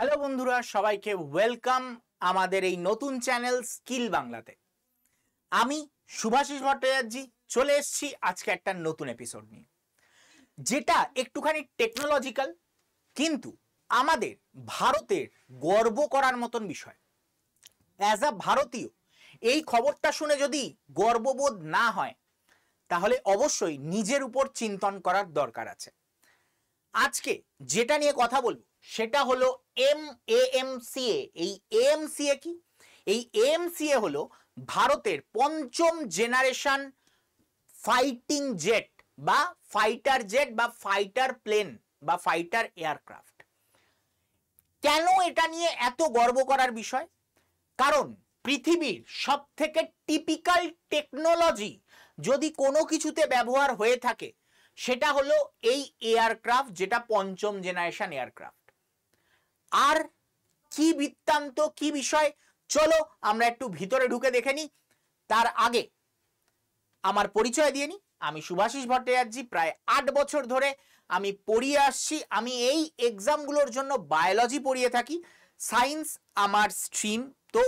Hello বন্ধুরা, সবাইকে welcome আমাদের এই নতুন চ্যানেল স্কিল বাংলাতে। আমি শুভাশিস ভট্টাচার্য চলে এসেছি আজকে একটা নতুন এপিসোড নিয়ে, যেটা একটুখানি টেকনোলজিক্যাল, কিন্তু আমাদের ভারতের গর্ব করার মতন বিষয়। অ্যাজ আ ভারতীয় এই খবরটা শুনে যদি গর্ববোধ না হয়, তাহলে অবশ্যই নিজের উপর চিন্তন করার দরকার আছে। আজকে যেটা নিয়ে কথা বলবো সেটা হলো এমএএমসিএ। এই এএমসিএ কি? এই এএমসিএ হলো ভারতের পঞ্চম জেনারেশন ফাইটিং জেট বা ফাইটার জেট বা ফাইটার প্লেন বা ফাইটার এয়ারক্রাফট। কেন এটা নিয়ে এত গর্ব করার বিষয়? কারণ পৃথিবীর সব থেকে টিপিক্যাল টেকনোলজি যদি কোনো কিছুতে ব্যবহার হয়ে থাকে, সেটা হলো এই এয়ারক্রাফট, যেটা পঞ্চম জেনারেশন এয়ারক্রাফট। আর কি বৃত্তান্ত, কি বিষয়, চলো আমরা একটু ভিতরে ঢুকে দেখে নিই। তার আগে আমার পরিচয় দিয়ে নিই। আমি শুভাশিস ভট্টাচার্য, প্রায় 8 বছর ধরে আমি পড়িয়ে আসছি। আমি এই এক্সামগুলোর জন্য বায়োলজি পড়িয়ে থাকি, সায়েন্স আমার স্ট্রিম। তো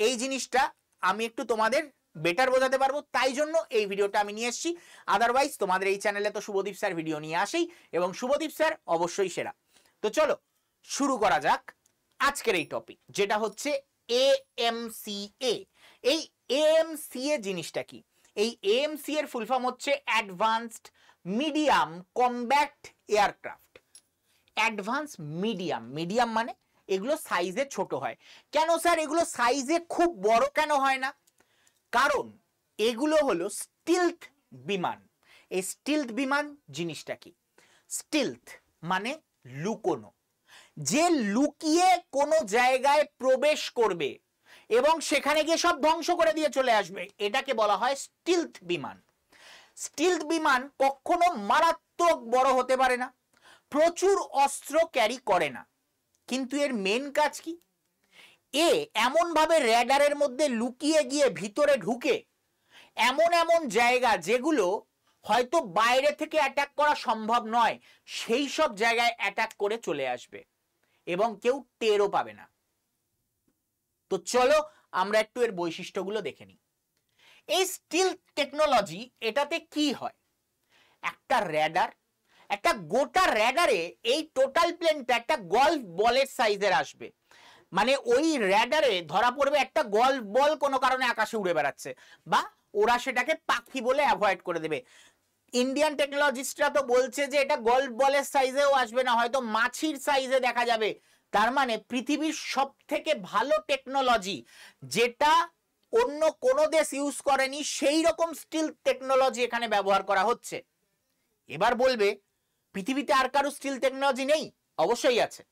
এই জিনিসটা আমি একটু তোমাদের বেটার বোঝাতে পারবো, তাই জন্য এই ভিডিওটা আমি নিয়ে এসেছি। আদারওয়াইজ তোমাদের এই চ্যানেলে তো শুভদীপ স্যার ভিডিও নিয়ে আসেই, এবং শুভদীপ স্যার অবশ্যই সেরা। তো চলো শুরু করা যাক আজকের এই টপিক, যেটা হচ্ছে এএমসিএ। এই এএমসিএ জিনিসটা কি? এই এএমসি এর ফুল ফর্ম হচ্ছে advanced medium combat aircraft. Advance medium, medium মানে এগুলো সাইজে ছোট হয়। কেন স্যার এগুলো সাইজে খুব বড় কেন হয় না? কারণ এগুলো হলো স্টিলথ বিমান। এই স্টিলথ বিমান জিনিসটা কি? স্টিলথ মানে লুকোনো। যে লুকিয়ে কোনো জায়গায় প্রবেশ করবে এবং সেখানে গিয়ে সব ধ্বংস করে দিয়ে চলে আসবে, এটাকে বলা হয় স্টিলথ বিমান। স্টিলথ বিমান কখনো মারাত্মক বড় হতে পারে না, প্রচুর অস্ত্র ক্যারি করে না, কিন্তু এর মেন কাজ কি? এ এমন ভাবে র্যাডারের মধ্যে লুকিয়ে গিয়ে ভিতরে ঢুকে এমন এমন জায়গা যেগুলো হয়তো বাইরে থেকে অ্যাটাক করা সম্ভব নয়, সেই সব জায়গায় অ্যাটাক করে চলে আসবে এবং কেউ টেরও পাবে না। তো চলো আমরা একটু এর বৈশিষ্ট্যগুলো দেখে নিই। এই স্টিলথ টেকনোলজি, এটাতে কি হয়? একটা র্যাডার, একটা গোটা র্যাডারে এই টোটাল প্লেনটা একটা গলফ বলের সাইজের আসবে। মানে ওই র্যাডারে ধরা পড়বে একটা গলফ বল কোনো কারণে আকাশে উড়ে বেড়াচ্ছে, বা ওরা সেটাকে পাখি বলে অ্যাভয়েড করে দেবে। ইন্ডিয়ান টেকনোলজিস্টরা তো বলছে যে এটা গলফ বলের সাইজেও আসবে না, হয়তো মাছির সাইজে দেখা যাবে। তার মানে পৃথিবীর সব থেকে ভালো টেকনোলজি, যেটা অন্য কোনো দেশ ইউজ করেনি, সেই রকম স্টিল টেকনোলজি এখানে ব্যবহার করা হচ্ছে। এবার বলবে পৃথিবীতে আর কারো স্টিল টেকনোলজি নেই? অবশ্যই আছে।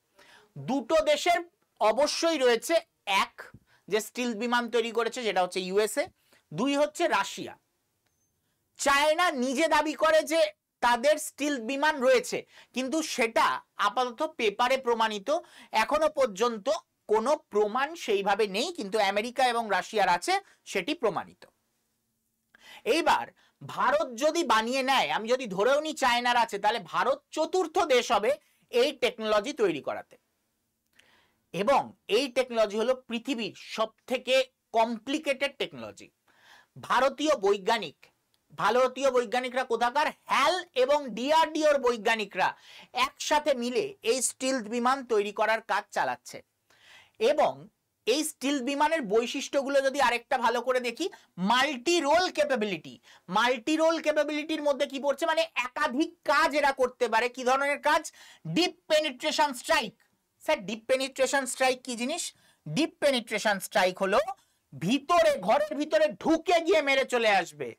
দুটো দেশের অবশ্যই রয়েছে। এক, যে স্টিল বিমান তৈরি করেছে যেটা হচ্ছে ইউএসএ। দুই হচ্ছে রাশিয়া। চায়না নিজে দাবি করে যে তাদের স্টিল বিমান রয়েছে, কিন্তু সেটা আপাতত পেপারে প্রমাণিত, এখনো পর্যন্ত কোনো প্রমাণ সেইভাবে নেই, কিন্তু আমেরিকা এবং রাশিয়ার আছে, সেটি প্রমাণিত। এইবার ভারত যদি বানিয়ে নেয়, আমি যদি ধরেও নি চায়নার আছে, তাহলে ভারত চতুর্থ দেশ হবে এই টেকনোলজি তৈরি করাতে। এবং এই টেকনোলজি হলো পৃথিবীর সব থেকে কমপ্লিকেটেড টেকনোলজি। ভারতীয় বৈজ্ঞানিকরা কোথাকার? হ্যাল এবং ডিআরডিওর বৈজ্ঞানিকরা একসাথে মিলে এই স্টিলথ বিমান তৈরি করার কাজ চালাচ্ছে। এবং এই স্টিল বিমানের বৈশিষ্ট্যগুলো যদি আরেকটা ভালো করে দেখি, multi role capability. Multi role ক্যাপাবিলিটির মধ্যে কি পড়ছে? মানে একাধিক কাজ এরা করতে পারে। কি ধরনের কাজ? Deep penetration strike. Sir deep penetration strike কি জিনিস? ডিপ পেনিট্রেশন স্ট্রাইক হলো ভিতরে, ঘরের ভিতরে ঢুকে গিয়ে মেরে চলে আসবে।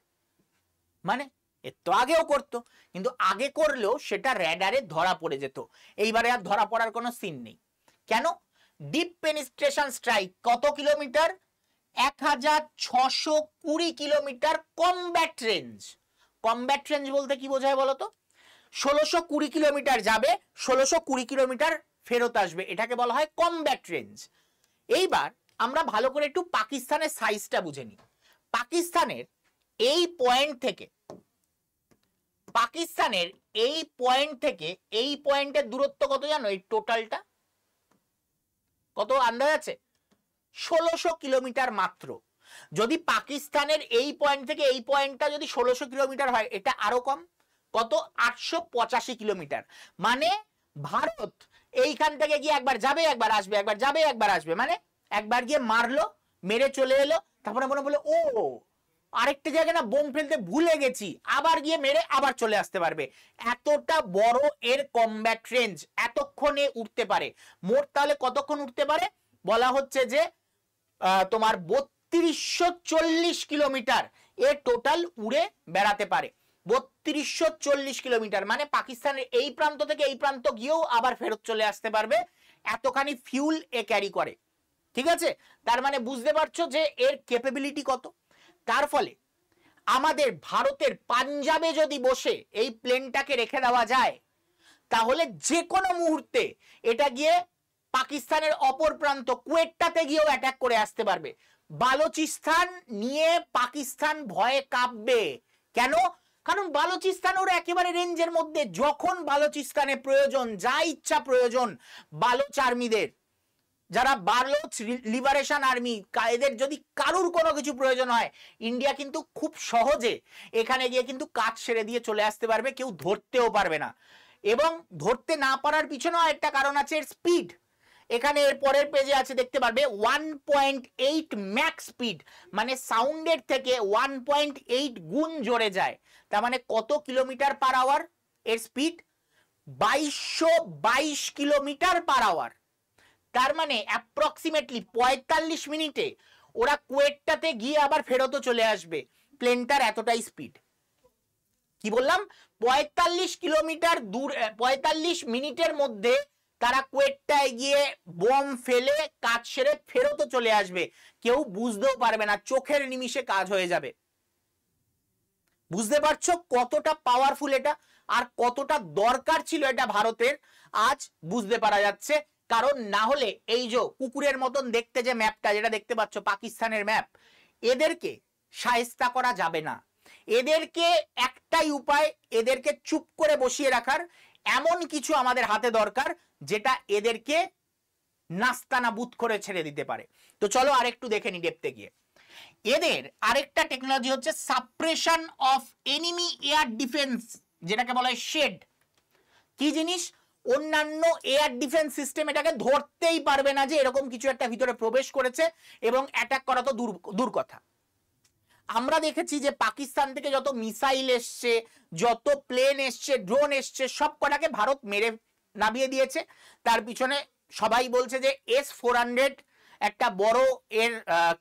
মানে এর তো আগেও করতো, কিন্তু আগে করলেও সেটা র্যাডারে ধরা পড়ে যেত। এইবারে আর ধরা পড়ার কোনো সিন নেই। কেন? ডিপ পেনিট্রেশন স্ট্রাইক কত kilometre? 1620 kilometre combat range. Combat range বলতে কি বোঝায় বলো তো? 1620 কিলোমিটার যাবে, 1620 কিলোমিটার ফেরত আসবে, এটাকে বলা হয় কমব্যাট রেঞ্জ। এইবার আমরা ভালো করে একটু পাকিস্তানের সাইজটা বুঝে নিই। পাকিস্তানের এই পয়েন্ট থেকে এই পয়েন্টের দূরত্ব কত জানো? এই টোটালটা কত আন্দাজ আছে? 1600 কিলোমিটার মাত্র। যদি পাকিস্তানের এই পয়েন্ট থেকে এই পয়েন্টটা যদি 1600 কিলোমিটার হয়, এটা আরো কম, কত? 885 কিলোমিটার। মানে ভারত এইখান থেকে গিয়ে একবার যাবে একবার আসবে, একবার যাবে একবার আসবে, মানে একবার গিয়ে মারলো, মেরে চলে এলো, তারপরে মনে বলে ও আরেকটা জায়গায় না বোম ফেলতে ভুলে গেছি, আবার গিয়ে মেরে আবার চলে আসতে পারবে। এতটা বড় এর কমব্যাট রেঞ্জ, এতক্ষণে উঠতে পারে। মোট তাহলে কতক্ষণ উঠতে পারে? বলা হচ্ছে যে তোমার 3240 কিলোমিটার এ টোটাল উড়ে বেড়াতে পারে। 3240 কিলোমিটার মানে পাকিস্তানের এই প্রান্ত থেকে এই প্রান্ত গিয়েও আবার ফেরত চলে আসতে পারবে, এতখানি ফিউল এ ক্যারি করে। ঠিক আছে, তার মানে বুঝতে পারছো যে এর ক্যাপাবিলিটি কত। তার ফলে আমাদের ভারতের পাঞ্জাবে যদি বসে এই প্লেনটাকে রেখে দেওয়া যায়, তাহলে যে কোনো মুহূর্তে এটা গিয়ে পাকিস্তানের অপর প্রান্ত কুয়েটটাতে গিয়েও অ্যাটাক করে আসতে পারবে। বালুচিস্তান নিয়ে পাকিস্তান ভয়ে কাঁপবে। কেন? কারণ বালুচিস্তান ওর একেবারে রেঞ্জের মধ্যে। যখন বালুচিস্তানে প্রয়োজন, যা ইচ্ছা প্রয়োজন, বালুচ আর্মিদের, যারা বালুচ লিবারেশন আর্মি, এদের যদি কারুর কোনো কিছু প্রয়োজন হয়, ইন্ডিয়া কিন্তু খুব সহজে এখানে গিয়ে কিন্তু কাজ সেরে দিয়ে চলে আসতে পারবে, কেউ ধরতেও পারবে না। এবং ধরতে না পারার পিছনেও একটা কারণ আছে, এর স্পিড। এখানে এর পরের পেজে আছে, দেখতে পারবে 1.8 ম্যাক্স স্পিড, মানে সাউন্ডের থেকে 1.8 গুণ জোরে যায়। তার মানে কত কিলোমিটার পার আওয়ার এর স্পিড? 2222 kilometre per hour. তার মানে অ্যাপ্রক্সিমেটলি 45 মিনিটে ওরা কুয়েটটাতে গিয়ে আবার ফেরতও চলে আসবে। প্লেনটার এতটাই স্পিড। কি বললাম? 45 কিলোমিটার দূর, 45 মিনিটের মধ্যে তারা কুয়েটটায় গিয়ে বোম ফেলে কাজ সেরে ফেরতও চলে আসবে, কেউ বুঝতেও পারবে না, চোখের নিমিষে কাজ হয়ে যাবে। বুঝতে পারছো কতটা পাওয়ারফুল এটা, আর কতটা দরকার ছিল এটা ভারতের, আজ বুঝতে পারা যাচ্ছে। কারণ না হলে এই যে কুকুরের মতন দেখতে যে ম্যাপটা যেটা দেখতে পাচ্ছ, পাকিস্তানের ম্যাপ, এদেরকে শায়েস্তা করা যাবে না। এদেরকে একটাই উপায়, এদেরকে চুপ করে বসিয়ে রাখার এমন কিছু আমাদের হাতে দরকার, যেটা এদেরকে নাস্তানাবুদ করে ছেড়ে দিতে পারে। তো চলো আরেকটু দেখে নি ডেপথে গিয়ে। এদের আরেকটা টেকনোলজি হচ্ছে suppression of enemy air defence, যেটাকে বলা হয় শেড। কি জিনিস? অন্যান্য এয়ার ডিফেন্স সিস্টেম এটাকে ধরতেই পারবে না যে এরকম কিছু একটা ভিতরে প্রবেশ করেছে, এবং অ্যাটাক করা তো দূর কথা। আমরা দেখেছি যে পাকিস্তান থেকে যত মিসাইল এসছে, যত প্লেন এসছে, ড্রোন এসছে, সব কটাকে ভারত মেরে নামিয়ে দিয়েছে। তার পিছনে সবাই বলছে যে S-400 একটা বড় এর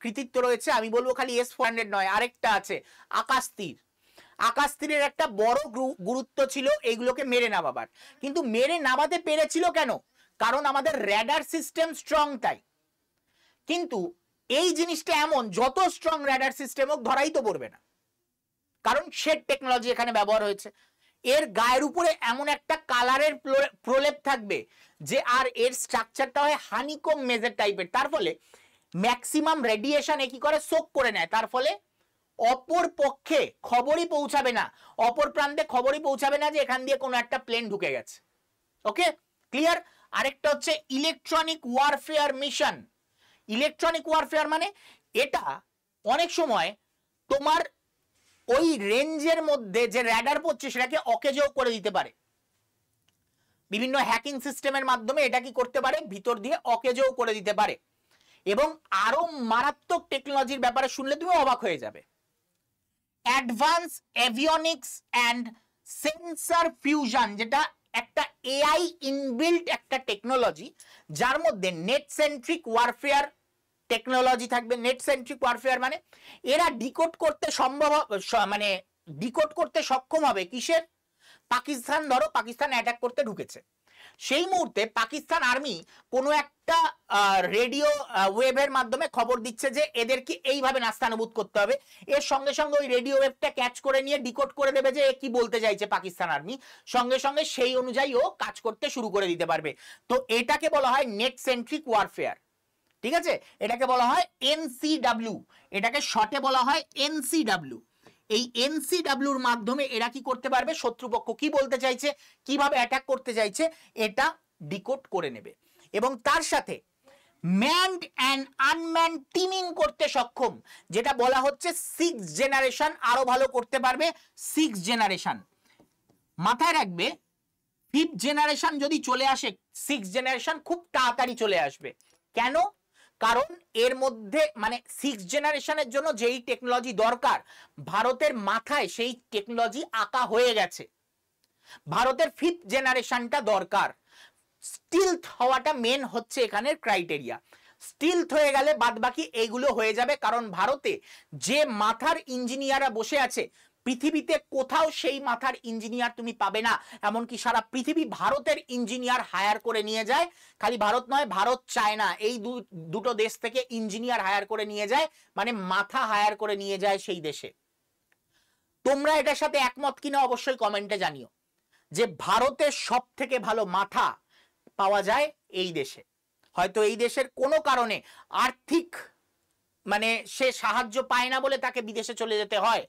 কৃতিত্ব রয়েছে। আমি বলবো খালি S-400 নয়, আরেকটা আছে আকাশ তীর। আকাশ তীরের একটা বড় গুরুত্ব ছিল এইগুলোকে মেরে নামাবার। কিন্তু মেরে নামাতে পেরেছিল কেন? কারণ আমাদের র্যাডার সিস্টেম স্ট্রং, তাই। কিন্তু এই জিনিসটা এমন, যত স্ট্রং র্যাডার সিস্টেম হোক ধরাই তো পড়বে না, কারণ শেড টেকনোলজি এখানে ব্যবহার হয়েছে। এর গায়ের উপরে এমন একটা কালারের প্রলেপ থাকবে যে, আর এর স্ট্রাকচারটা হয় হানিকম মেজর টাইপের। তার ফলে ম্যাক্সিমাম রেডিয়েশন কি করে, সোক করে নেয়। তার ফলে অপর পক্ষে খবরই পৌঁছাবে না, অপর প্রান্তে খবরই পৌঁছাবে না যে এখান দিয়ে কোনো একটা প্লেন ঢুকে গেছে। ওকে, ক্লিয়ার? আরেকটা হচ্ছে electronic warfare mission. Electronic warfare মানে এটা অনেক সময় তোমার ওই রেঞ্জের মধ্যে যে র্যাডার পড়ছে সেটাকে অকেজও করে দিতে পারে। বিভিন্ন হ্যাকিং সিস্টেমের মাধ্যমে এটা কি করতে পারে, ভিতর দিয়ে অকেজও করে দিতে পারে। এবং আরো মারাত্মক টেকনোলজির ব্যাপারে শুনলে তুমি অবাক হয়ে যাবে। Advance avionics and sensor fusion, যেটা একটা এআই ইনবিল্ট একটা টেকনোলজি, যার মধ্যে নেট সেন্ট্রিক ওয়ারফেয়ার টেকনোলজি থাকবে। নেট সেন্ট্রিক ওয়ারফেয়ার মানে এরা ডিকোড করতে মানে ডিকোড করতে সক্ষম হবে কিসের? পাকিস্তান, ধরো পাকিস্তান অ্যাটাক করতে ঢুকেছে, সেই মুহূর্তে পাকিস্তান আর্মি কোনো একটা রেডিও ওয়েভের মাধ্যমে খবর দিচ্ছে যে এদেরকে এইভাবে নাস্তানাবুদ করতে হবে। এর সঙ্গে সঙ্গে ওই রেডিও ওয়েভটা ক্যাচ করে নিয়ে ডিকোড করে দেবে যে কি বলতে চাইছে পাকিস্তান আর্মি, সঙ্গে সঙ্গে সেই অনুযায়ী ও কাজ করতে শুরু করে দিতে পারবে। তো এটাকে বলা হয় নেট সেন্ট্রিক ওয়ারফেয়ার। ঠিক আছে, এটাকে বলা হয় NCW, এটাকে শর্টে বলা হয় NCW। এই NCWর মাধ্যমে এরা কি করতে পারবে, শত্রুপক্ষ কি বলতে চাইছে, কিভাবে অ্যাটাক করতে চাইছে, এটা ডিকোড করে নেবে। এবং তার সাথে ম্যানড অ্যান্ড আনম্যানড টিমিং করতে সক্ষম, যেটা বলা হচ্ছে 6 জেনারেশন আরো ভালো করতে পারবে। 6 জেনারেশন মাথায় রাখবে, 5th জেনারেশন যদি চলে আসে 6 জেনারেশন খুব তাড়াতাড়ি চলে আসবে। কেন? কারণ এর মধ্যে মানে 6 জেনারেশনের জন্য যেই টেকনোলজি দরকার ভারতের মাথায় সেই টেকনোলজি আঁকা হয়ে গেছে। ভারতের 5th জেনারেশনটা দরকার। স্টিলথ হওয়াটা মেন হচ্ছে এখানের ক্রাইটেরিয়া। স্টিলথ হয়ে গেলে বাদবাকি এইগুলো হয়ে যাবে, কারণ ভারতে যে মাথার ইঞ্জিনিয়াররা বসে আছে পৃথিবীতে কোথাও সেই মাথার ইঞ্জিনিয়ার তুমি পাবে না। এমনকি সারা পৃথিবী ভারতের ইঞ্জিনিয়ার হায়ার করে নিয়ে যায়। খালি ভারত নয়, ভারত চায়না এই দুটো দেশ থেকে ইঞ্জিনিয়ার হায়ার করে নিয়ে যায়, মানে মাথা হায়ার করে নিয়ে যায় সেই দেশে। তোমরা এটার সাথে একমত কিনা অবশ্যই কমেন্টে জানিও, যে ভারতের সব থেকে ভালো মাথা পাওয়া যায় এই দেশে। হয়তো এই দেশের কোনো কারণে আর্থিক মানে সে সাহায্য পায় না বলে তাকে বিদেশে চলে যেতে হয়,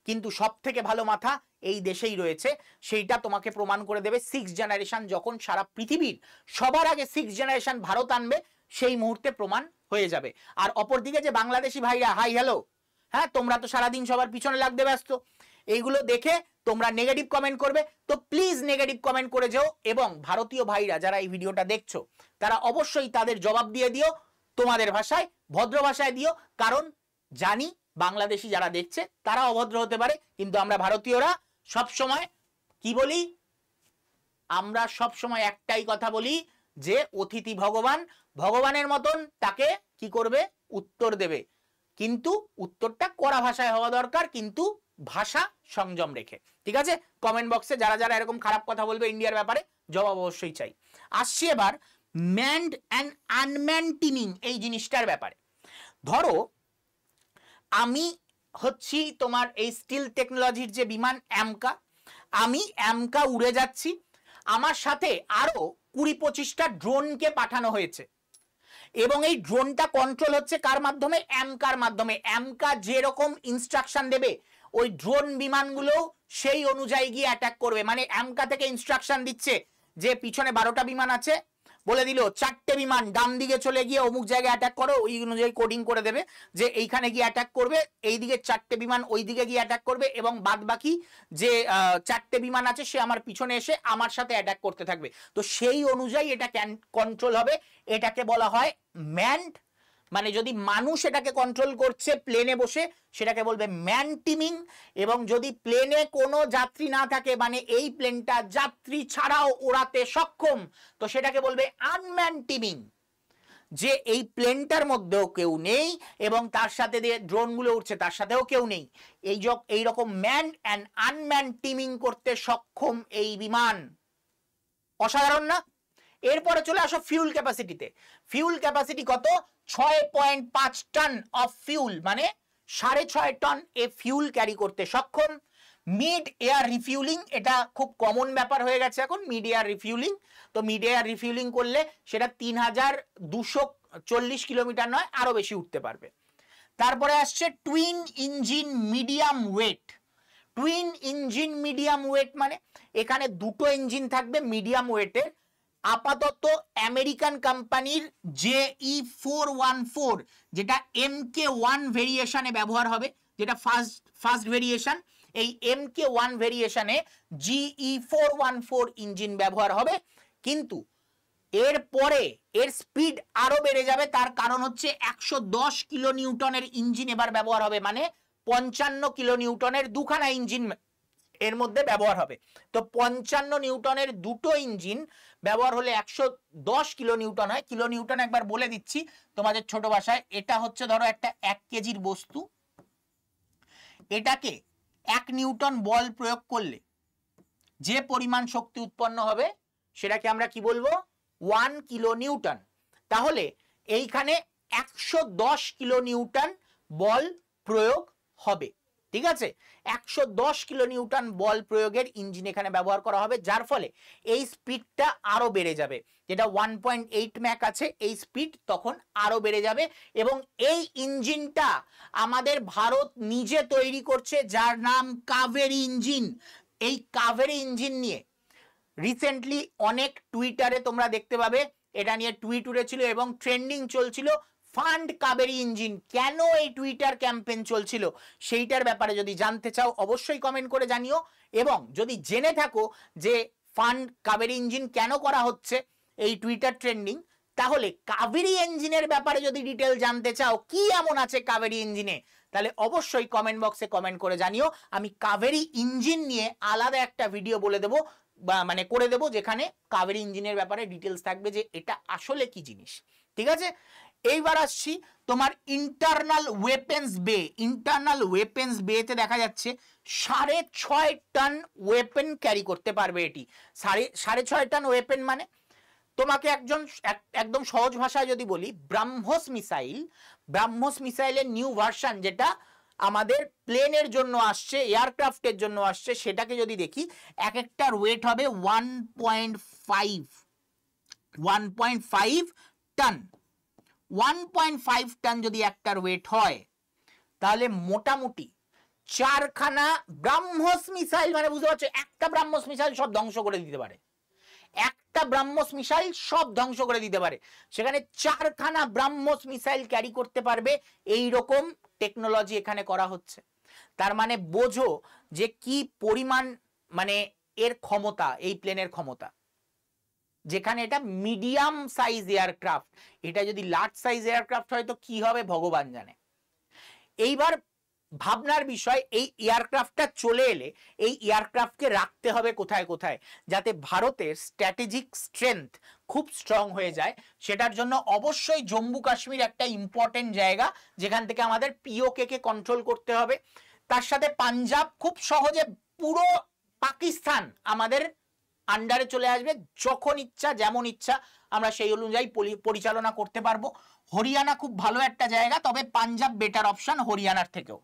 কিন্তু সব থেকে ভালো মাথা এই দেশেই রয়েছে। সেইটা তোমাকে প্রমাণ করে দেবে 6 জেনারেশন যখন সারা পৃথিবীর সবার আগে 6 জেনারেশন ভারত আনবে, সেই মুহূর্তে প্রমাণ হয়ে যাবে। আর অপরদিকে যে বাংলাদেশি ভাইরা, হাই হ্যালো, হ্যাঁ তোমরা তো সারাদিন সবার পিছনে লাগতে ব্যস্ত, এইগুলো দেখে তোমরা নেগেটিভ কমেন্ট করবে। তো প্লিজ নেগেটিভ কমেন্ট করে যাও, এবং ভারতীয় ভাইরা যারা এই ভিডিওটা দেখছো তারা অবশ্যই তাদের জবাব দিয়ে দিও তোমাদের ভাষায়, ভদ্র ভাষায় দিও। কারণ জানি বাংলাদেশি যারা দেখছে তারা অভদ্র হতে পারে, কিন্তু আমরা ভারতীয়রা সব সময় কি বলি? আমরা সব সময় একটাই কথা বলি যে অতিথি ভগবান, ভগবানের মতন তাকে কি করবে? উত্তর দেবে, কিন্তু উত্তরটা কড়া ভাষায় হওয়া দরকার, কিন্তু ভাষা সংযম রেখে। ঠিক আছে? কমেন্ট বক্সে যারা যারা এরকম খারাপ কথা বলবে ইন্ডিয়ার ব্যাপারে জবাব অবশ্যই চাই। আসছি এবার ম্যানড অ্যান্ড আনম্যানড টিমিং এই জিনিসটার ব্যাপারে। ধরো আমি হচ্ছি তোমার এই স্টিল টেকনোলজির যে বিমান অ্যামকা, আমি অ্যামকা উড়ে যাচ্ছি, আমার সাথে আরো 20-25টা ড্রোনকে পাঠানো হয়েছে, এবং এই ড্রোনটা কন্ট্রোল হচ্ছে কার মাধ্যমে? অ্যামকার মাধ্যমে। অ্যামকা যেরকম ইনস্ট্রাকশন দেবে ওই ড্রোন বিমানগুলো সেই অনুযায়ী গিয়ে অ্যাটাক করবে। মানে অ্যামকা থেকে ইনস্ট্রাকশন দিচ্ছে যে পিছনে 12টা বিমান আছে, বলে দিল 4টে বিমান ডান দিকে চলে গিয়ে অমুক জায়গায় অ্যাটাক করো, ওই অনুযায়ী কোডিং করে দেবে যে এইখানে গিয়ে অ্যাটাক করবে, এইদিকে 4টে বিমান ওই দিকে গিয়ে অ্যাটাক করবে, এবং বাদ বাকি যে 4টে বিমান আছে সে আমার পিছনে এসে আমার সাথে অ্যাটাক করতে থাকবে। তো সেই অনুযায়ী এটা কন্ট্রোল হবে। এটাকে বলা হয় ম্যানড, মানে যদি মানুষ এটাকে কন্ট্রোল করছে প্লেনে বসে সেটাকে বলবে ম্যান টিমিং, এবং যদি প্লেনে কোনো যাত্রী না থাকে মানে এই প্লেনটা যাত্রী ছাড়াও ওড়াতে সক্ষম, তো সেটাকে বলবে আনম্যান টিমিং, যে এই প্লেনটার মধ্যেও কেউ নেই এবং তার সাথে যে ড্রোনগুলো উঠছে তার সাথেও কেউ নেই। এই রকম ম্যান অ্যান্ড আনম্যান টিমিং করতে সক্ষম এই বিমান। অসাধারণ না? এরপরে চলে আসো ফিউল ক্যাপাসিটিতে। ফিউল ক্যাপাসিটি কত? 6.5 টন অফ ফিউল, মানে 6.5 টন এ ফিউল ক্যারি করতে সক্ষম। মিড এয়ার রিফিউলিং, এটা খুব কমন ব্যাপার হয়ে গেছে এখন, মিড এয়ার রিফিউলিং। তো মিড এয়ার রিফিউলিং করলে সেটা 3240 কিলোমিটার নয়, আরো বেশি উঠতে পারবে। তারপরে আসছে twin engine medium weight. Twin engine medium weight মানে এখানে দুটো ইঞ্জিন থাকবে মিডিয়াম ওয়েটের। আপাতত আমেরিকান কোম্পানির JE414 যেটা MK1 ভেরিয়েশনে ব্যবহার হবে, যেটা ফার্স্ট ভেরিয়েশন, এই MK1 ভেরিয়েশনে GE414 ইঞ্জিন ব্যবহার হবে। কিন্তু এরপরে এর স্পিড আরো বেড়ে যাবে, তার কারণ হচ্ছে 110 কিলো নিউটনের ইঞ্জিন এবার ব্যবহার হবে, মানে 55 কিলো নিউটনের দুখানা ইঞ্জিন এর মধ্যে ব্যবহার হবে। তো 55 নিউটনের দুটো ইঞ্জিন ব্যবহার হলে 110 কিলো নিউটন হয়। কিলো নিউটন একবার বলে দিচ্ছি তোমাদের ছোট ভাষায়, এটা হচ্ছে ধরো একটা 1 কেজির বস্তু, এটাকে 1 নিউটন বল প্রয়োগ করলে যে পরিমাণ শক্তি উৎপন্ন হবে সেটাকে আমরা কি বলবো? 1 কিলো নিউটন। তাহলে এইখানে 110 কিলো নিউটন বল প্রয়োগ হবে। ঠিক আছে? 110 কিলো নিউটন বল প্রয়োগের ইঞ্জিন এখানে ব্যবহার করা হবে, যার ফলে এই স্পিডটা আরো বেড়ে যাবে। যেটা 1.8 ম্যাক আছে, এই স্পিড তখন আরো বেড়ে যাবে। এবং এই ইঞ্জিনটা আমাদের ভারত নিজে তৈরি করছে, যার নাম কাভেরি ইঞ্জিন। এই কাভেরি ইঞ্জিন নিয়ে রিসেন্টলি অনেক টুইটারে তোমরা দেখতে পাবে এটা নিয়ে টুইট উড়েছিল এবং ট্রেন্ডিং চলছিল। ফান্ড কাবেরী ইঞ্জিন, কেন এই টুইটার ক্যাম্পেইন চলছিল সেইটার ব্যাপারে যদি জানতে চাও অবশ্যই কমেন্ট করে জানিও, এবং যদি জেনে থাকো যে ফান্ড কাবেরী ইঞ্জিন কেন করা হচ্ছে এই টুইটার ট্রেন্ডিং, তাহলে কাবেরী ইঞ্জিনের ব্যাপারে যদি ডিটেল জানতে চাও কি এমন আছে কাবেরী ইঞ্জিনে, তাহলে অবশ্যই কমেন্ট বক্সে কমেন্ট করে জানিও। আমি কাবেরী ইঞ্জিন নিয়ে আলাদা একটা ভিডিও বলে দেবো বা মানে করে দেবো, যেখানে কাবেরী ইঞ্জিনের ব্যাপারে ডিটেলস থাকবে যে এটা আসলে কি জিনিস। ঠিক আছে, এইবার আসছি তোমার ইন্টারনাল ওয়েপেন্স বে। ইন্টারনাল ওয়েপেন্স বেতে দেখা যাচ্ছে 6.5 টন ওয়েপেন ক্যারি করতে পারবে এটি। 6.5 টন ওয়েপেন মানে তোমাকে একদম সহজ ভাষায় যদি বলি, ব্রাহ্মস মিসাইলের নিউ ভার্সন যেটা আমাদের প্লেনের জন্য আসছে, এয়ারক্রাফটের জন্য আসছে, সেটাকে যদি দেখি এক একটার ওয়েট হবে 1.5 টন। 1.5 টন যদি একটার ওয়েট হয়, তাহলে মোটামুটি 4খানা ব্রাহ্মস মিসাইল, মানে বুঝতে পারছো একটা ব্রাহ্মস মিসাইল সব ধ্বংস করে দিতে পারে। একটা ব্রাহ্মস মিসাইল সব ধ্বংস করে দিতে পারে, সেখানে 4খানা ব্রাহ্মস মিসাইল ক্যারি করতে পারবে, এই রকম টেকনোলজি এখানে করা হচ্ছে। তার মানে বোঝো যে কি পরিমাণ মানে এর ক্ষমতা, এই প্লেনের ক্ষমতা। যেখানে এটা মিডিয়াম সাইজ এয়ারক্রাফট, এটা যদি লার্জ সাইজ এয়ারক্রাফট হয় তো কি হবে ভগবান জানে। এইবার ভাবনার বিষয়, এই এয়ারক্রাফটটা চলে এলে এই এয়ারক্রাফটকে রাখতে হবে কোথায় কোথায়, যাতে ভারতের স্ট্র্যাটেজিক স্ট্রেংথ খুব স্ট্রং হয়ে যায়। সেটার জন্য অবশ্যই জম্মু কাশ্মীর একটা ইম্পর্টেন্ট জায়গা, যেখান থেকে আমাদের পিওকে কে কন্ট্রোল করতে হবে। তার সাথে পাঞ্জাব, খুব সহজে পুরো পাকিস্তান আমাদের আন্ডারে চলে আসবে, যখন ইচ্ছা যেমন ইচ্ছা আমরা সেই অনুযায়ী পরিচালনা করতে পারবো। হরিয়ানা খুব ভালো একটা জায়গা, তবে পাঞ্জাব বেটার অপশন হরিয়ানার থেকেও।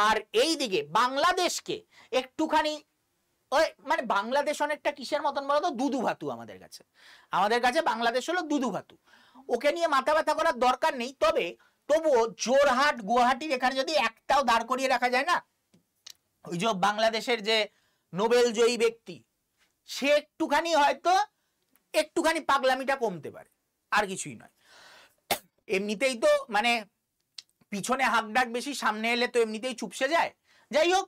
আর এই দিকে বাংলাদেশকে একটুখানি ওই মানে বাংলাদেশ অনেকটা কিসের মতন বলতো, দুধু ভাতু আমাদের কাছে বাংলাদেশ হলো দুধু ভাতু। ওকে নিয়ে মাথা ব্যথা করার দরকার নেই, তবুও জোরহাট গুয়াহাটির এখানে যদি একটাও দাঁড় করিয়ে রাখা যায় না, ওই যে বাংলাদেশের যে নোবেল জয়ী ব্যক্তি, সে একটুখানি পাগলামিটা কমতে পারে, আর কিছুই নয়। এমনিতেই তো মানে পিছনে হাঁক ডাক বেশি, সামনে এলে তো এমনিতেই চুপসে যায়। যাই হোক,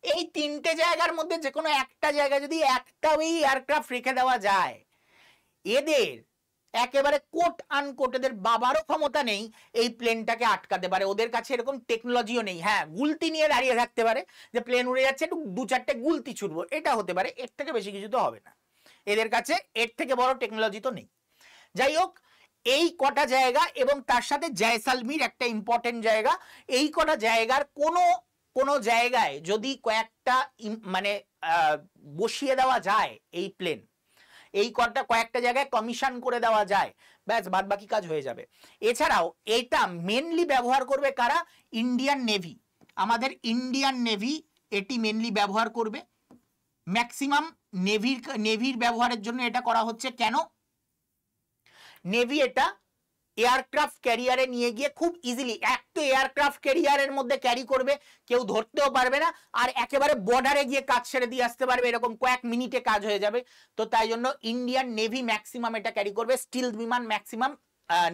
এই 3টে জায়গার মধ্যে যে কোনো একটা জায়গায় যদি একটা ওই এয়ারক্রাফট রেখে দেওয়া যায়, এদের একেবারে কোট আনকোট এদের বাবারও ক্ষমতা নেই এই প্লেনটাকে আটকাতে পারে। ওদের কাছে এরকম টেকনোলজিও নেই। হ্যাঁ, গুলতি নিয়ে দাঁড়িয়ে থাকতে পারে, যে প্লেন উড়ে যাচ্ছে একটু 2-4টে গুলতি ছুটবো, এটা হতে পারে, এর থেকে বেশি কিছু তো হবে না। এদের কাছে এর থেকে বড় টেকনোলজি তো নেই। যাই হোক, এই কটা জায়গা এবং তার সাথে জয়সালমীর একটা ইম্পর্টেন্ট জায়গা, এই কটা জায়গার কোনো জায়গায় যদি কয়েকটা মানে বসিয়ে দেওয়া যায় এই প্লেন, এই কয়েকটা জায়গায় কমিশন করে দেওয়া যায়, ব্যাস বাদ বাকি কাজ হয়ে যাবে। এছাড়াও এটা মেনলি ব্যবহার করবে কারা? Indian navy. আমাদের ইন্ডিয়ান নেভি এটি মেনলি ব্যবহার করবে। ম্যাক্সিমাম নেভির ব্যবহারের জন্য এটা করা হচ্ছে। কেন? নেভি এটা এয়ারক্রাফট ক্যারিয়ারে নিয়ে গিয়ে খুব ইজিলি, এক তো এয়ারক্রাফট ক্যারিয়ারের মধ্যে ক্যারি করবে, কেউ ধরতেও পারবে না, আর একেবারে বর্ডারে গিয়ে কাজ সেরে দিয়ে আসতে পারবে, এরকম কয়েক মিনিটে কাজ হয়ে যাবে। তো তাই জন্য ইন্ডিয়ান নেভি ম্যাক্সিমাম এটা ক্যারি করবে। স্টিল বিমান ম্যাক্সিমাম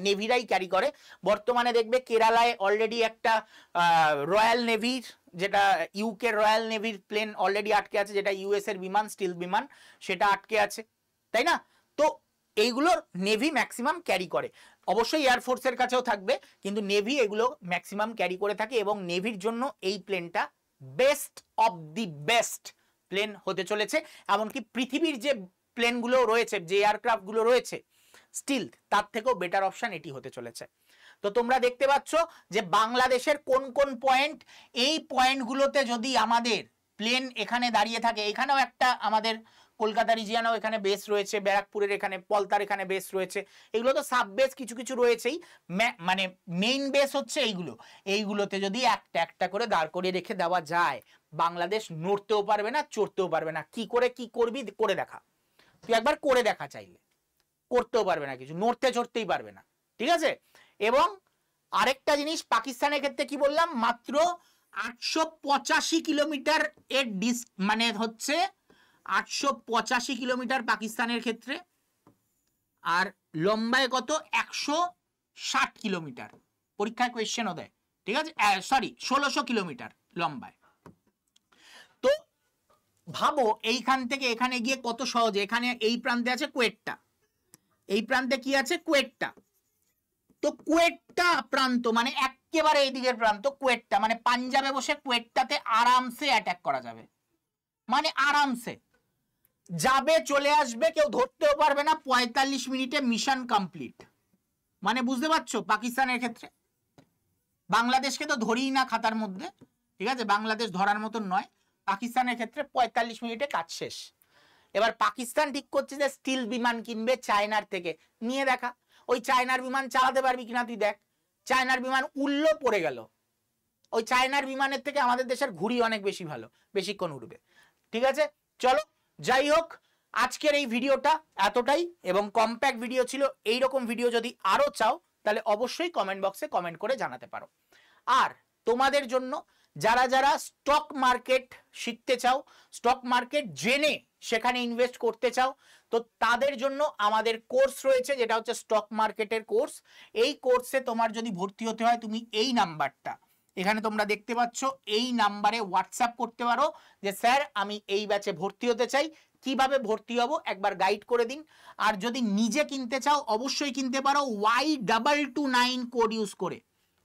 নেভিরাই ক্যারি করে। বর্তমানে দেখবে কেরালায় অলরেডি একটা রয়্যাল নেভির, যেটা ইউকে রয়্যাল নেভির প্লেন অলরেডি আটকে আছে, যেটা ইউএস এর বিমান, স্টিল বিমান, সেটা আটকে আছে, তাই না? তো এইগুলোর নেভি ম্যাক্সিমাম ক্যারি করে। অবশ্যই এয়ারফোর্সের কাছেও থাকবে, কিন্তু নেভি এগুলো ম্যাক্সিমাম ক্যারি করে থাকে, এবং নেভির জন্য এই প্লেনটা best of the best plane হতে চলেছে। এমনকি পৃথিবীর যে প্লেনগুলো রয়েছে, যে এয়ারক্রাফটগুলো রয়েছে স্টিল, তার থেকেও বেটার অপশন এটি হতে চলেছে। তো তোমরা দেখতে পাচ্ছ যে বাংলাদেশের কোন কোন পয়েন্ট, এই পয়েন্টগুলোতে যদি আমাদের প্লেন এখানে দাঁড়িয়ে থাকে, এখানেও একটা আমাদের কলকাতা রিজিয়নেও এখানে বেস রয়েছে, ব্যারাকপুরের এখানে, পলতার এখানে বেস রয়েছে, এগুলো তো সাব বেস কিছু কিছু রয়েছেই, মানে মেইন বেস হচ্ছে এইগুলোতে যদি একটা একটা করে দাঁড় করিয়ে রেখে দেওয়া যায়, বাংলাদেশ নড়তেও পারবে না, চড়তেও পারবে না। কি করবি করে দেখা, তুই একবার করে দেখা, চাইলে করতেও পারবে না কিছু, নড়তে চড়তেই পারবে না, ঠিক আছে? এবং আরেকটা জিনিস, পাকিস্তানের ক্ষেত্রে কি বললাম, মাত্র 885 কিলোমিটার এর মানে হচ্ছে 885 কিলোমিটার পাকিস্তানের ক্ষেত্রে, আর লম্বায় কত 160 কিলোমিটার, পরীক্ষায় কোয়েশ্চেনও দেয়, ঠিক আছে, সরি 1600 কিলোমিটার লম্বায়। তো ভাবো এইখান থেকে এখানে গিয়ে কত সহজে, এখানে এই প্রান্তে আছে কুয়েটটা, এই প্রান্তে কি আছে কুয়েটটা, তো কুয়েটটা প্রান্ত মানে একেবারে এই দিকের প্রান্ত কুয়েটটা, মানে পাঞ্জাবে বসে কুয়েটটাতে আরামসে অ্যাটাক করা যাবে, মানে আরামসে যাবে চলে আসবে, কেউ ধরতেও পারবে না, 45 মিনিটে মিশন কমপ্লিট। মানে বুঝতে পারছো পাকিস্তানের ক্ষেত্রে, বাংলাদেশকে তো ধরিই না খাতার মধ্যে, ঠিক আছে, বাংলাদেশ ধরার মতন নয়, পাকিস্তানের ক্ষেত্রে 45 মিনিটে কাজ শেষ। এবার পাকিস্তান ঠিক করছে যে স্টিল বিমান কিনবে চায়নার থেকে, নিয়ে দেখা ওই চায়নার বিমান চালাতে পারবি কিনা তুই দেখ, চায়নার বিমান উড়লো পড়ে গেল, ওই চায়নার বিমানের থেকে আমাদের দেশের ঘুড়ি অনেক বেশি ভালো, বেশিক্ষণ উড়বে, ঠিক আছে। চলো যাই হোক, আজকের এই ভিডিওটা এতটাই, এবং কম্প্যাক্ট ভিডিও ছিল। এইরকম ভিডিও যদি আরো চাও তাহলে অবশ্যই কমেন্ট বক্সে কমেন্ট করে জানাতে পারো। আর তোমাদের জন্য যারা যারা স্টক মার্কেট শিখতে চাও, স্টক মার্কেট জেনে সেখানে ইনভেস্ট করতে চাও, তো তাদের জন্য আমাদের কোর্স রয়েছে, যেটা হচ্ছে স্টক মার্কেটের কোর্স। এই কোর্সে তোমার যদি ভর্তি হতে হয়, তুমি এই নাম্বারটা এখানে তোমরা দেখতে পাচ্ছ, এই নাম্বারে হোয়াটসঅ্যাপ করতে পারো যে স্যার আমি এই ব্যাচে ভর্তি হতে চাই, কিভাবে ভর্তি হব একবার গাইড করে দিন। আর যদি নিজে কিনতে চাও অবশ্যই কিনতে পারো Y229 কোড ইউজ করে।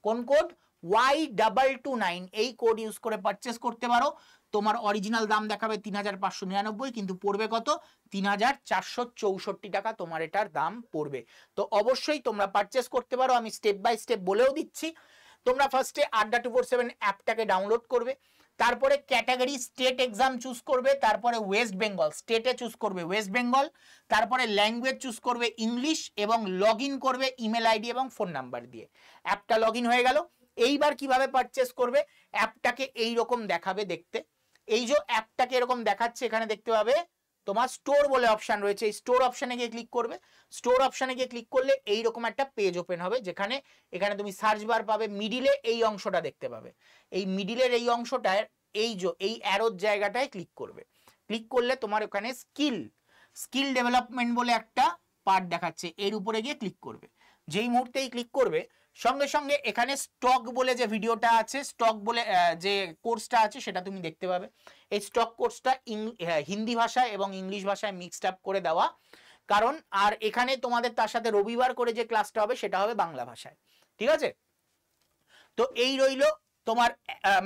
কোন কোড? Y229, এই কোড ইউজ করে পারচেস করতে পারো। তোমার অরিজিনাল দাম দেখাবে 3599, কিন্তু পড়বে কত? 3464 টাকা তোমার এটার দাম পড়বে। তো অবশ্যই তোমরা পারচেস করতে পারো, আমি স্টেপ বাই স্টেপ বলেও দিচ্ছি। তোমরা ফার্স্টে আড্ডা 247 অ্যাপটাকে ডাউনলোড করবে, তারপরে ক্যাটাগরি স্টেট এক্সাম চুজ করবে, তারপরে ওয়েস্ট বেঙ্গল স্টেটে চুজ করবে ওয়েস্ট বেঙ্গল, তারপরে ল্যাঙ্গুয়েজ চুজ করবে ইংলিশ, এবং লগ ইন করবে ইমেল আইডি এবং ফোন নাম্বার দিয়ে। অ্যাপটা লগ ইন হয়ে গেল। এইবার কিভাবে পারচেস করবে? অ্যাপটাকে এইরকম দেখাবে দেখতে, এই যে অ্যাপটাকে এরকম দেখাচ্ছে, এখানে দেখতে পাবে তোমার স্টোর বলে অপশন রয়েছে, এই স্টোর অপশনে গিয়ে ক্লিক করবে। স্টোর অপশনে গিয়ে ক্লিক করলে এইরকম একটা পেজ ওপেন হবে, যেখানে এখানে তুমি সার্চ বার পাবে, মিডিলে এই অংশটা দেখতে পাবে, এই মিডিলের এই অংশটায় এই যে এই অ্যারোর জায়গাটায় ক্লিক করবে। ক্লিক করলে তোমার ওখানে স্কিল ডেভেলপমেন্ট বলে একটা পার্ট দেখাচ্ছে, এর উপরে গিয়ে ক্লিক করবে। যেই মুহূর্তেই ক্লিক করবে, সঙ্গে সঙ্গে এখানে স্টক বলে যে ভিডিওটা আছে, স্টক বলে যে কোর্সটা আছে সেটা তুমি দেখতে পাবে। এই স্টক কোর্সটা হিন্দি ভাষায় এবং ইংলিশ ভাষায় মিক্সড আপ করে দেওয়া, কারণ আর এখানে তোমাদের তার সাথে রবিবার করে যে ক্লাসটা হবে সেটা হবে বাংলা ভাষায়, ঠিক আছে। তো এই রইল তোমার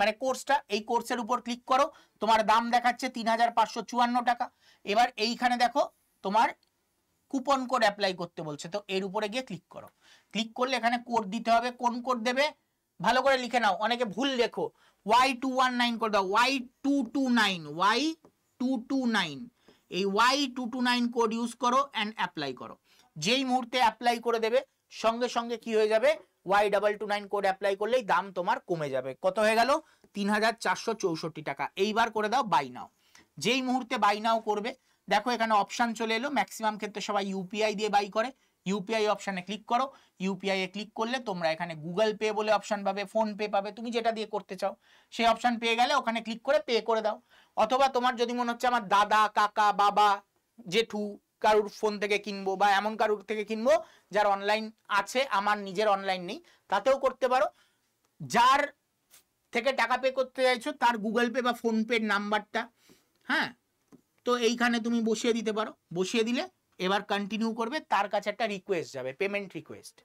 মানে কোর্সটা। এই কোর্সের উপর ক্লিক করো, তোমার দাম দেখাচ্ছে 3554 টাকা। এবার এইখানে দেখো তোমার কুপন কোড অ্যাপ্লাই করতে বলছে, তো এর উপরে গিয়ে ক্লিক করো। ক্লিক করলে এখানে কোড দিতে হবে, কোন কোড দেবে ভালো করে লিখে নাও, অনেকে ভুল লেখো, Y219 করে দাও, Y229, এই Y229 কোড ইউজ করো অ্যান্ড অ্যাপ্লাই করো। যেই মুহূর্তে অ্যাপ্লাই করে দেবে, সঙ্গে সঙ্গে কি হয়ে যাবে, Y229 কোড অ্যাপ্লাই করলেই দাম তোমার কমে যাবে। কত হয়ে গেল? 3464 টাকা। এইবার করে দাও বাই নাও। যেই মুহূর্তে বাই নাও করবে, দেখো এখানে অপশন চলে এলো, ম্যাক্সিমাম ক্ষেত্রে সবাই ইউপিআই দিয়ে বাই করে, ইউপিআই অপশনে ক্লিক করো। ইউপিআই এ ক্লিক করলে তোমরা এখানে গুগল পে বলে অপশন পাবে, ফোন পে পাবে, তুমি যেটা দিয়ে করতে চাও সেই অপশন পেয়ে গেলে ওখানে ক্লিক করে পে করে দাও। অথবা তোমার যদি মনে হচ্ছে আমার দাদা, কাকা, বাবা, জেঠু কারুর ফোন থেকে কিনবো, বা এমন কারুর থেকে কিনবো যার অনলাইন আছে, আমার নিজের অনলাইন নেই, তাতেও করতে পারো। যার থেকে টাকা পে করতে চাইছো তার গুগল পে বা ফোন পের নাম্বারটা, হ্যাঁ, তো এইখানে তুমি বসিয়ে দিতে পারো। বসিয়ে দিলে এবার কন্টিনিউ করবে, তার কাছে একটা রিকোয়েস্ট যাবে, পেমেন্ট রিকোয়েস্ট।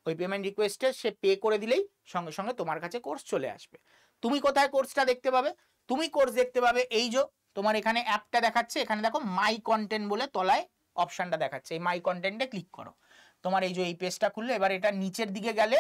ওই পেমেন্ট রিকোয়েস্টে সে পে করে দিলেই সঙ্গে সঙ্গে তোমার কাছে কোর্স চলে আসবে। তুমি কোথায় কোর্সটা দেখতে পাবে? তুমি কোর্স দেখতে পাবে এই যে তোমার এখানে অ্যাপটা দেখাচ্ছে, এখানে দেখো মাই কন্টেন্ট বলে তলায় অপশনটা দেখাচ্ছে, এই মাই কন্টেন্টে ক্লিক করো। তোমার এই যে এই পেজটা খুললে, এবার এটা নিচের দিকে গেলে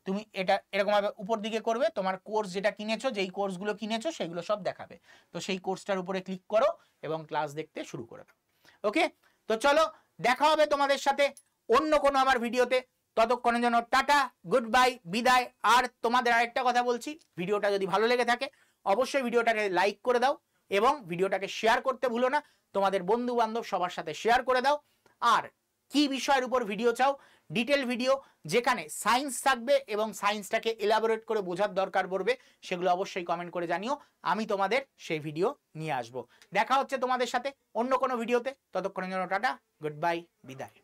তুমি এটা এরকম ভাবে উপর দিকে করবে, তোমার কোর্স যেটা কিনেছো, যেই কোর্সগুলো কিনেছো সেগুলো সব দেখাবে। তো সেই কোর্সটার উপরে ক্লিক করো এবং ক্লাস দেখতে শুরু করে দাও। ওকে, তো চলো দেখা হবে তোমাদের সাথে অন্য কোনো আমার ভিডিওতে। ততক্ষণের জন্য টাটা, গুড বাই, বিদায়। আর তোমাদের আরেকটা কথা বলছি, ভিডিওটা যদি ভালো লেগে থাকে অবশ্যই ভিডিওটাকে লাইক করে দাও এবং ভিডিওটাকে শেয়ার করতে ভুলো না, তোমাদের বন্ধু বান্ধব সবার সাথে শেয়ার করে দাও। আর কি বিষয়ের উপর ভিডিও চাও ডিটেল ভিডিও যেখানে সায়েন্স থাকবে এবং সায়েন্সটাকে এলাবোরেট করে বোঝার দরকার পড়বে, সেগুলো অবশ্যই কমেন্ট করে জানিও, আমি তোমাদের সেই ভিডিও নিয়ে আসবো। দেখা হচ্ছে তোমাদের সাথে অন্য কোনো ভিডিওতে, ততক্ষণের জন্য টাটা, গুড বাই, বিদায়।